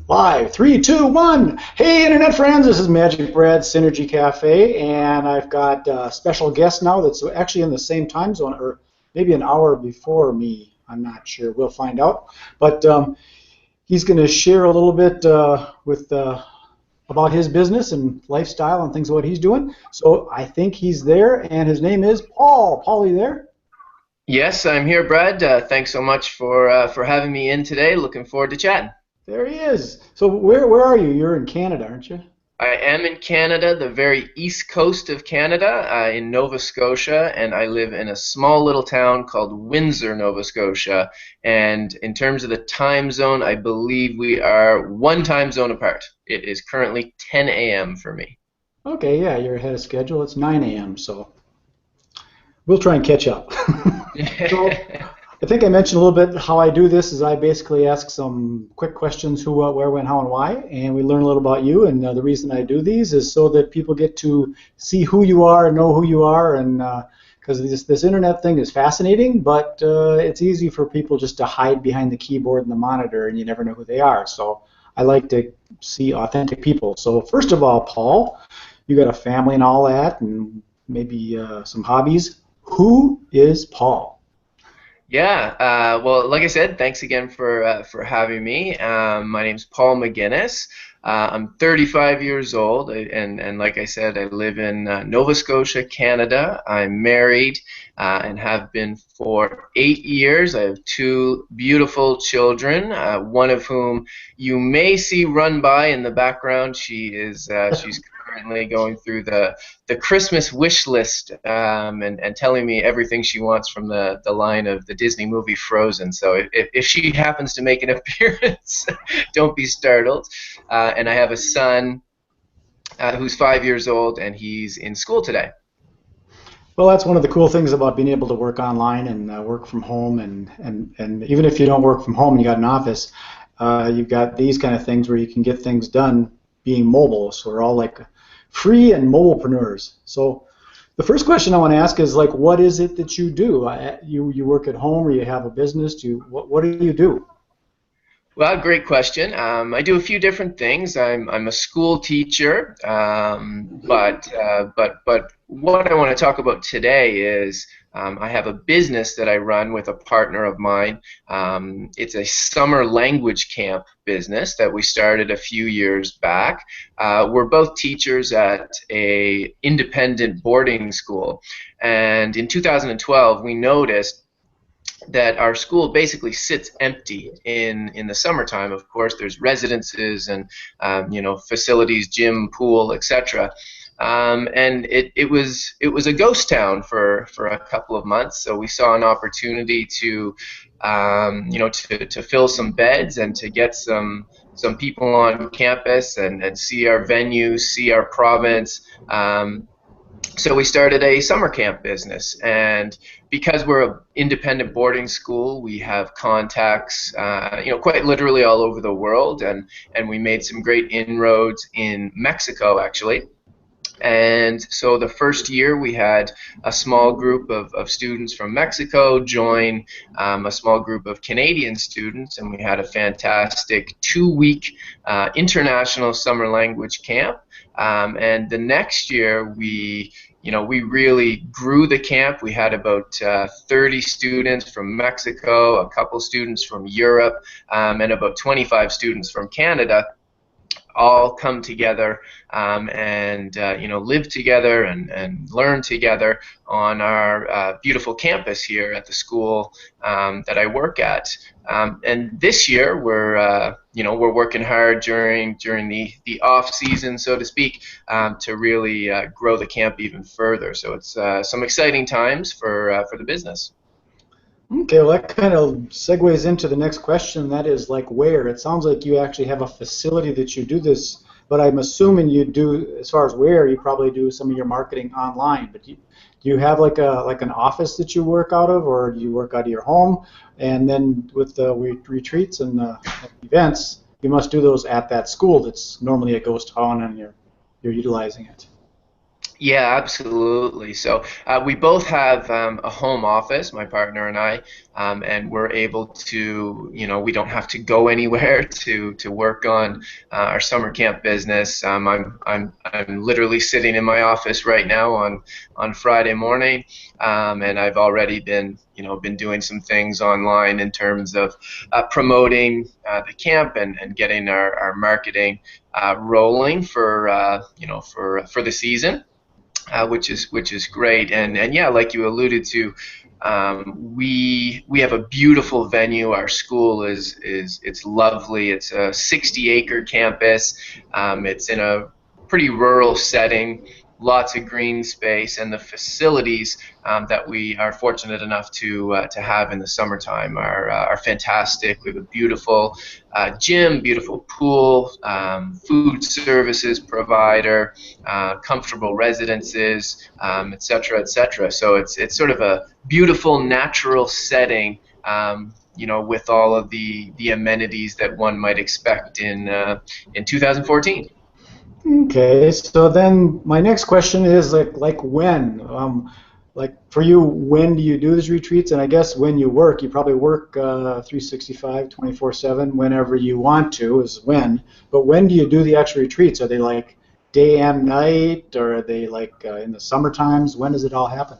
Live, three, two, one. Hey, internet friends, this is MagicBrad, Synergy Cafe, and I've got a special guest now that's actually in the same time zone, or maybe an hour before me. I'm not sure. We'll find out. But he's going to share a little bit about his business and lifestyle and things what he's doing. So I think he's there, and his name is Paul. Paul, are you there? Yes, I'm here, Brad. Thanks so much for having me in today. Looking forward to chatting. There he is. So where are you? You're in Canada, aren't you? I am in Canada, the very east coast of Canada, in Nova Scotia, and I live in a small little town called Windsor, Nova Scotia. And in terms of the time zone, I believe we are one time zone apart. It is currently 10 a.m. for me. Okay, yeah, you're ahead of schedule. It's 9 a.m., so we'll try and catch up. So I think I mentioned a little bit how I do this is I basically ask some quick questions: who, what, where, when, how, and why, and we learn a little about you. And the reason I do these is so that people get to see who you are and know who you are, and because this internet thing is fascinating, but it's easy for people just to hide behind the keyboard and the monitor, and you never know who they are. So I like to see authentic people. So first of all, Paul, you got a family and all that, and maybe some hobbies. Who is Paul? Yeah, well, like I said, thanks again for having me. My name's Paul MacInnis. I'm 35 years old, and like I said, I live in Nova Scotia, Canada. I'm married and have been for 8 years. I have two beautiful children, one of whom you may see run by in the background. She's currently going through the Christmas wish list and telling me everything she wants from the line of the Disney movie Frozen. So if she happens to make an appearance, don't be startled. And I have a son who's 5 years old, and he's in school today. Well, that's one of the cool things about being able to work online and work from home, and even if you don't work from home and you got an office, you've got these kind of things where you can get things done being mobile. So we're all like free and mobilepreneurs. So the first question I want to ask is like, what is it that you do? You work at home or you have a business? What do you do? Well, great question. I do a few different things. I'm a school teacher, but what I want to talk about today is I have a business that I run with a partner of mine. It's a summer language camp business that we started a few years back. We're both teachers at a independent boarding school, and in 2012 we noticed that our school basically sits empty in the summertime. Of course, there's residences and facilities, gym, pool, etc. And it was a ghost town for a couple of months. So we saw an opportunity to to fill some beds and to get some people on campus and see our venues, see our province. So we started a summer camp business, and because we're an independent boarding school, we have contacts, quite literally all over the world, and we made some great inroads in Mexico, actually. And so the first year we had a small group of students from Mexico join a small group of Canadian students, and we had a fantastic 2-week international summer language camp. And the next year we really grew the camp. We had about 30 students from Mexico, a couple students from Europe, and about 25 students from Canada, all come together and live together and learn together on our beautiful campus here at the school that I work at. And this year we're working hard during the off season, so to speak, to really grow the camp even further. So it's some exciting times for the business. Okay, well that kind of segues into the next question. That is like where. It sounds like you actually have a facility that you do this, but I'm assuming you do, as far as where, you probably do some of your marketing online. But do you have like an office that you work out of, or do you work out of your home? And then with the retreats and events, you must do those at that school that's normally a ghost town, and you're utilizing it. Yeah, absolutely. So we both have a home office, my partner and I, and we're able to, we don't have to go anywhere to work on our summer camp business. I'm literally sitting in my office right now on Friday morning, and I've already been doing some things online in terms of promoting the camp and getting our marketing rolling for for the season, which is great. And yeah, like you alluded to, we have a beautiful venue. Our school is it's lovely. It's a 60-acre campus. It's in a pretty rural setting, lots of green space, and the facilities that we are fortunate enough to have in the summertime are fantastic. We have a beautiful gym, beautiful pool, food services provider, comfortable residences, et cetera, et cetera. So it's sort of a beautiful natural setting, with all of the amenities that one might expect in 2014. Okay, so then my next question is like when, like for you, when do you do these retreats? And I guess when you work, you probably work 365, 24/7, whenever you want to is when. But when do you do the actual retreats? Are they like day and night, or are they like in the summer times? When does it all happen?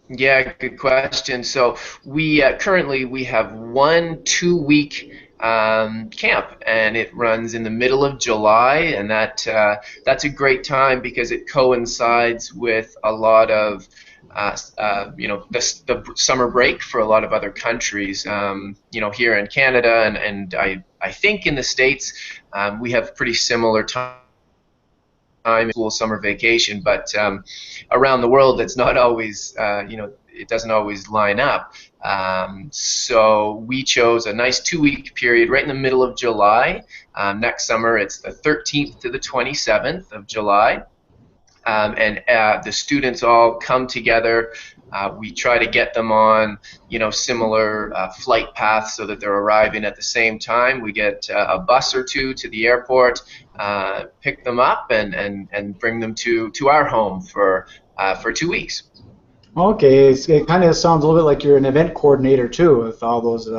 Yeah, good question. So we currently we have one 2 week camp, and it runs in the middle of July, and that's a great time because it coincides with a lot of the summer break for a lot of other countries. Here in Canada, and I think in the States, we have pretty similar time, school, summer vacation, but around the world, it's not always, it doesn't always line up. So we chose a nice 2 week period right in the middle of July. Next summer, it's the 13th to the 27th of July. And the students all come together. We try to get them on, similar flight paths so that they're arriving at the same time. We get a bus or two to the airport, pick them up, and bring them to our home for 2 weeks. Okay, it kind of sounds a little bit like you're an event coordinator too, with all those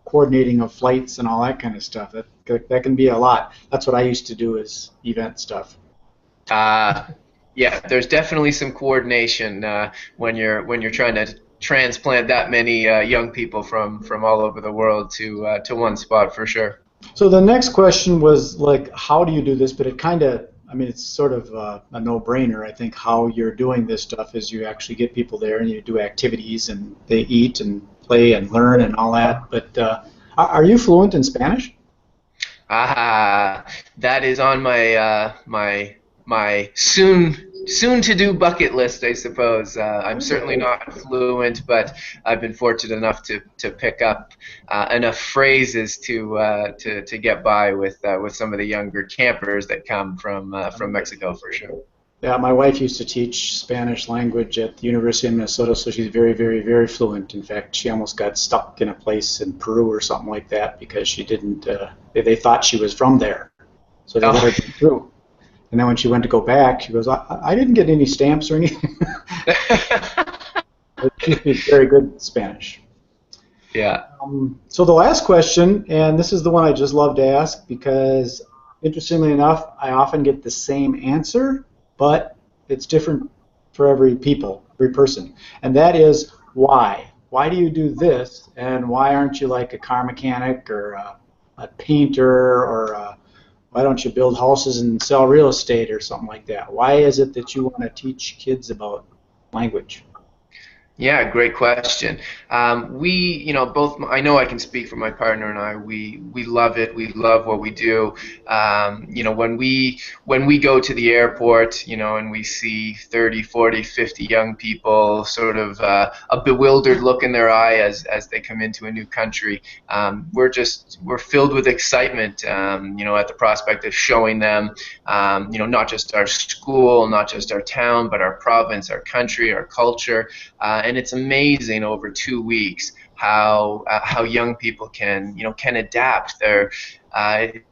coordinating of flights and all that kind of stuff. That can be a lot. That's what I used to do is event stuff. Uh, yeah, there's definitely some coordination when you're trying to transplant that many young people from all over the world to one spot for sure. So the next question was like, how do you do this? But it kind of, I mean, it's sort of a no-brainer. I think how you're doing this stuff is you actually get people there and you do activities and they eat and play and learn and all that. But are you fluent in Spanish? Ah, that is on my soon to do bucket list, I suppose. I'm certainly not fluent, but I've been fortunate enough to pick up enough phrases to get by with some of the younger campers that come from Mexico for sure. Yeah, my wife used to teach Spanish language at the University of Minnesota, so she's very, very, very fluent. In fact, she almost got stuck in a place in Peru or something like that because she didn't. They thought she was from there, so they let her Oh. go through. And then when she went to go back, she goes, "I didn't get any stamps or anything." But she speaks very good Spanish. Yeah. So the last question, and this is the one I just love to ask because, interestingly enough, I often get the same answer, but it's different for every person, and that is why. Why do you do this, and why aren't you like a car mechanic or a painter or why don't you build houses and sell real estate or something like that? Why is it that you want to teach kids about language? Yeah, great question. We, both. I know I can speak for my partner and I. We love it. We love what we do. When we go to the airport, and we see 30, 40, 50 young people, sort of a bewildered look in their eye as they come into a new country. We're filled with excitement, at the prospect of showing them, not just our school, not just our town, but our province, our country, our culture. And it's amazing over 2 weeks how young people can adapt.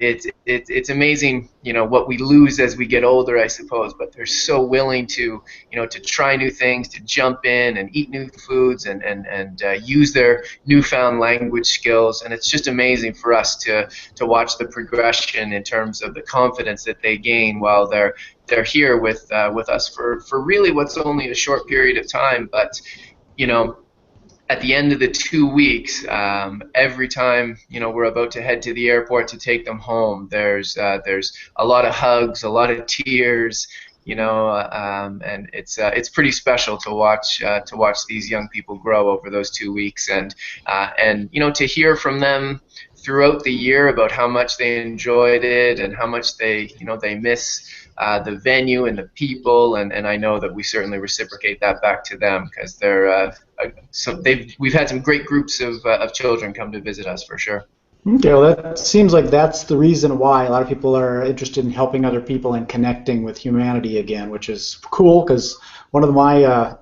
It's amazing, what we lose as we get older, I suppose. But they're so willing to try new things, to jump in and eat new foods, and use their newfound language skills. And it's just amazing for us to watch the progression in terms of the confidence that they gain while they're here with us for really what's only a short period of time. But at the end of the 2 weeks, every time we're about to head to the airport to take them home, there's a lot of hugs, a lot of tears, and it's pretty special to watch these young people grow over those 2 weeks, and to hear from them throughout the year about how much they enjoyed it and how much they miss the venue and the people, and I know that we certainly reciprocate that back to them, because we've had some great groups of children come to visit us for sure. Okay, well, that seems like that's the reason why a lot of people are interested in helping other people and connecting with humanity again, which is cool, because one of my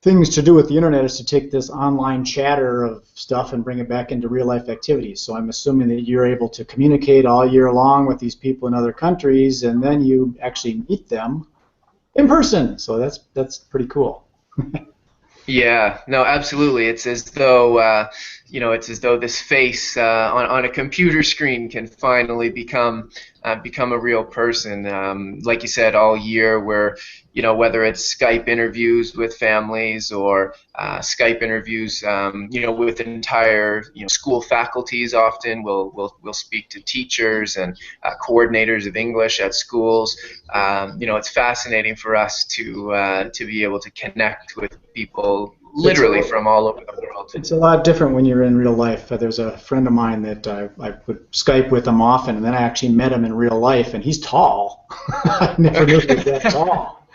things to do with the internet is to take this online chatter of stuff and bring it back into real life activities. So I'm assuming that you're able to communicate all year long with these people in other countries, and then you actually meet them in person. So that's pretty cool. Yeah, no, absolutely. It's as though this face on a computer screen can finally become a real person. Like you said, all year we're, whether it's Skype interviews with families or Skype interviews, with entire school faculties. Often we'll speak to teachers and coordinators of English at schools. It's fascinating for us to be able to connect with people literally from all over the world. It's a lot different when you're in real life. There's a friend of mine that I would Skype with him often, and then I actually met him in real life, and he's tall. I never knew he was that tall.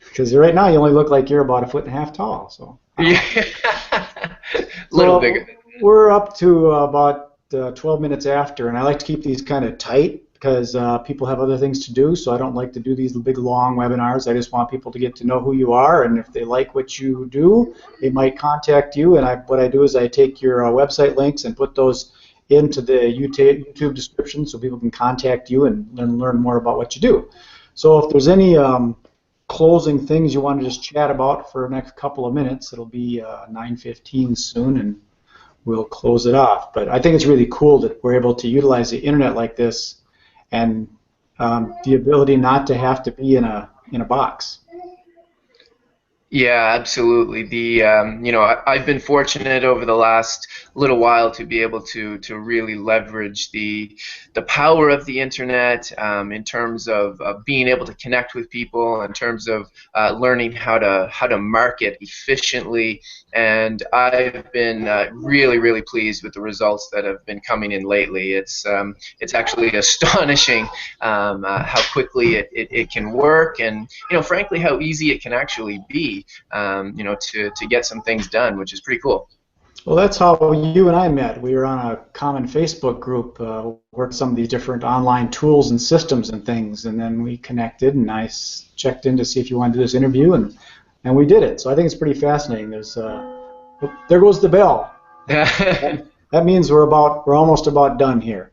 Because right now you only look like you're about 1.5 feet tall. So yeah, little bigger. We're up to about 12 minutes after, and I like to keep these kind of tight, because people have other things to do, so I don't like to do these big long webinars. I just want people to get to know who you are, and if they like what you do, they might contact you, and what I do is I take your website links and put those into the YouTube description so people can contact you and learn more about what you do. So if there's any closing things you want to just chat about for the next couple of minutes, it'll be 9:15 soon, and we'll close it off. But I think it's really cool that we're able to utilize the internet like this, and the ability not to have to be in a box. Yeah, absolutely. I've been fortunate over the last little while to be able to really leverage the power of the internet in terms of being able to connect with people, in terms of learning how to market efficiently, and I've been really pleased with the results that have been coming in lately. It's actually astonishing how quickly it can work, and frankly how easy it can actually be. To get some things done, which is pretty cool. Well, that's how you and I met. We were on a common Facebook group, worked some of these different online tools and systems and things, and then we connected, and I checked in to see if you wanted to do this interview, and we did it. So I think it's pretty fascinating. There goes the bell. That means we're almost about done here.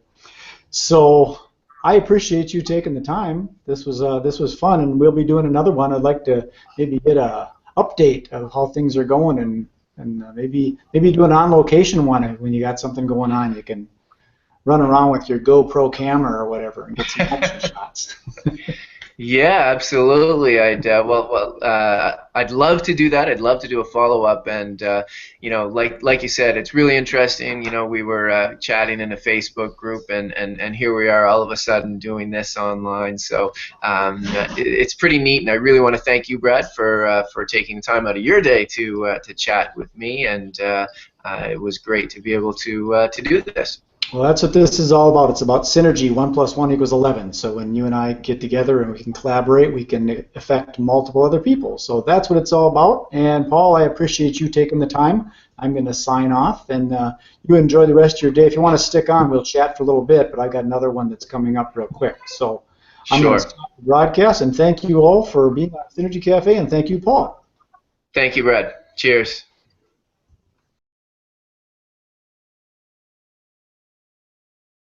So I appreciate you taking the time. This was fun, and we'll be doing another one. I'd like to maybe get a update of how things are going, and maybe do an on-location one when you got something going on. You can run around with your GoPro camera or whatever and get some action shots. Yeah, absolutely. I'd love to do that. I'd love to do a follow-up, and like you said, it's really interesting. We were chatting in a Facebook group, and here we are all of a sudden doing this online. So it's pretty neat, and I really want to thank you, Brad, for taking the time out of your day to chat with me, and it was great to be able to do this. Well, that's what this is all about. It's about synergy. 1 + 1 = 11. So when you and I get together and we can collaborate, we can affect multiple other people. So that's what it's all about. And Paul, I appreciate you taking the time. I'm going to sign off, and you enjoy the rest of your day. If you want to stick on, we'll chat for a little bit, but I got another one that's coming up real quick. So I'm going to stop the broadcast, and thank you all for being on Synergy Cafe, and thank you, Paul. Thank you, Brad. Cheers.